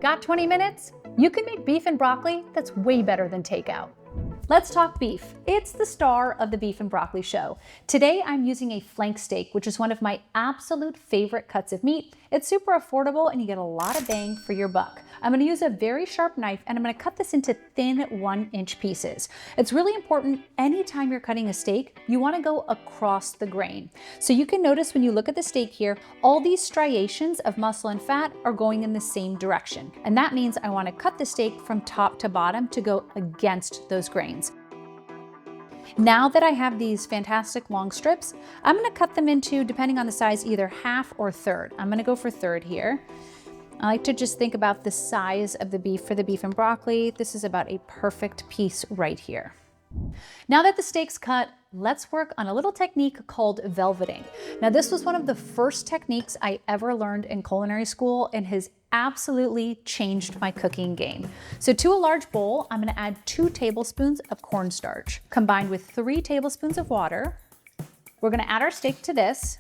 Got 20 minutes? You can make beef and broccoli that's way better than takeout. Let's talk beef. It's the star of the Beef and Broccoli Show. Today I'm using a flank steak, which is one of my absolute favorite cuts of meat. It's super affordable and you get a lot of bang for your buck. I'm gonna use a very sharp knife and I'm gonna cut this into thin 1-inch pieces. It's really important anytime you're cutting a steak, you wanna go across the grain. So you can notice when you look at the steak here, all these striations of muscle and fat are going in the same direction. And that means I wanna cut the steak from top to bottom to go against those grains. Now that I have these fantastic long strips, I'm gonna cut them into, depending on the size, either half or third. I'm gonna go for third here. I like to just think about the size of the beef for the beef and broccoli. This is about a perfect piece right here. Now that the steak's cut, let's work on a little technique called velveting. Now this was one of the first techniques I ever learned in culinary school and has absolutely changed my cooking game. So to a large bowl, I'm gonna add 2 tablespoons of cornstarch combined with 3 tablespoons of water. We're gonna add our steak to this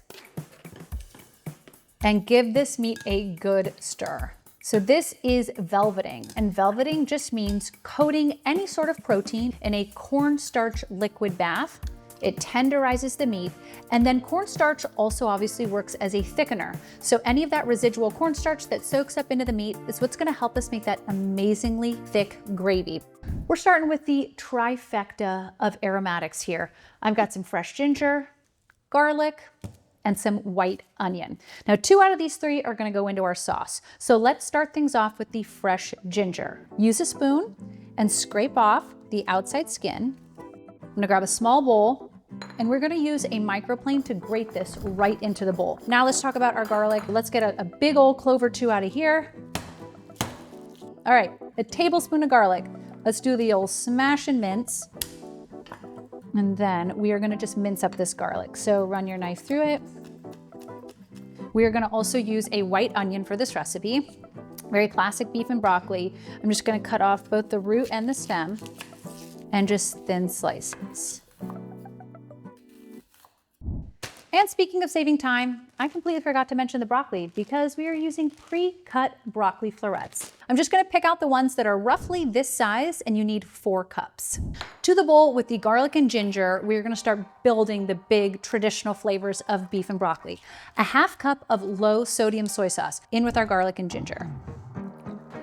and give this meat a good stir. So this is velveting, and velveting just means coating any sort of protein in a cornstarch liquid bath. It tenderizes the meat, and then cornstarch also obviously works as a thickener. So any of that residual cornstarch that soaks up into the meat is what's gonna help us make that amazingly thick gravy. We're starting with the trifecta of aromatics here. I've got some fresh ginger, garlic, and some white onion. Now 2 out of these 3 are gonna go into our sauce. So let's start things off with the fresh ginger. Use a spoon and scrape off the outside skin. I'm gonna grab a small bowl and we're gonna use a microplane to grate this right into the bowl. Now let's talk about our garlic. Let's get a big old clove or 2 out of here. All right, a tablespoon of garlic. Let's do the old smash and mince. And then we are gonna just mince up this garlic. So run your knife through it. We are gonna also use a white onion for this recipe. Very classic beef and broccoli. I'm just gonna cut off both the root and the stem and just thin slices. And speaking of saving time, I completely forgot to mention the broccoli because we are using pre-cut broccoli florets. I'm just gonna pick out the ones that are roughly this size and you need 4 cups. To the bowl with the garlic and ginger, we're gonna start building the big traditional flavors of beef and broccoli. A half cup of low sodium soy sauce in with our garlic and ginger.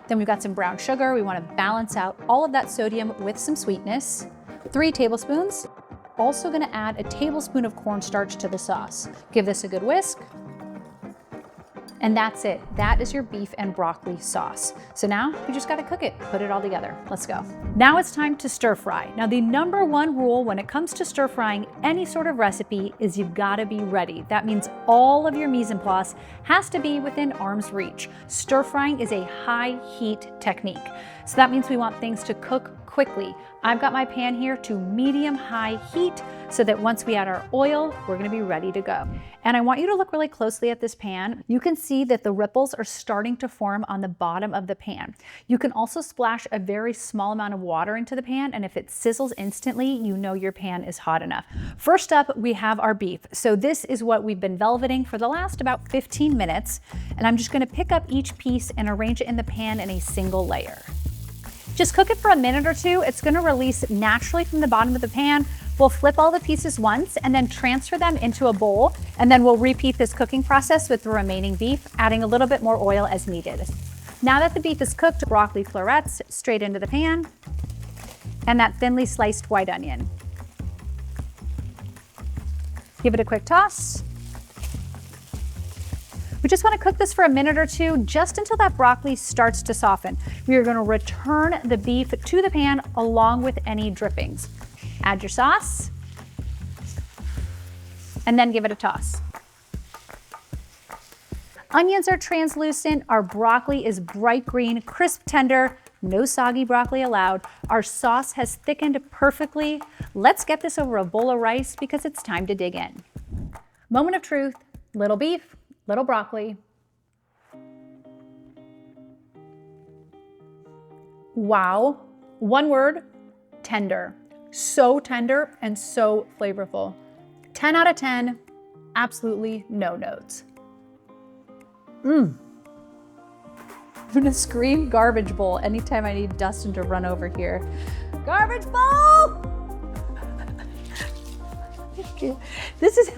Then we've got some brown sugar. We wanna balance out all of that sodium with some sweetness. 3 tablespoons. Also gonna add a tablespoon of cornstarch to the sauce. Give this a good whisk. And that's it. That is your beef and broccoli sauce. So now we just gotta cook it, put it all together. Let's go. Now it's time to stir fry. Now the #1 rule when it comes to stir frying any sort of recipe is you've gotta be ready. That means all of your mise en place has to be within arm's reach. Stir frying is a high heat technique. So that means we want things to cook quickly. I've got my pan here to medium-high heat so that once we add our oil, we're gonna be ready to go. And I want you to look really closely at this pan. You can see that the ripples are starting to form on the bottom of the pan. You can also splash a very small amount of water into the pan, and if it sizzles instantly, you know your pan is hot enough. First up, we have our beef. So this is what we've been velveting for the last about 15 minutes, and I'm just gonna pick up each piece and arrange it in the pan in a single layer. Just cook it for a minute or 2. It's gonna release naturally from the bottom of the pan. We'll flip all the pieces once and then transfer them into a bowl, and then we'll repeat this cooking process with the remaining beef, adding a little bit more oil as needed. Now that the beef is cooked, broccoli florets straight into the pan, and that thinly sliced white onion. Give it a quick toss. We just want to cook this for a minute or 2, just until that broccoli starts to soften. We are going to return the beef to the pan along with any drippings. Add your sauce, and then give it a toss. Onions are translucent, our broccoli is bright green, crisp, tender, no soggy broccoli allowed. Our sauce has thickened perfectly. Let's get this over a bowl of rice because it's time to dig in. Moment of truth, little beef, little broccoli. Wow, 1 word, tender. So tender and so flavorful. 10 out of 10, absolutely no notes. I'm gonna scream garbage bowl anytime I need Dustin to run over here. Garbage bowl! Okay. This is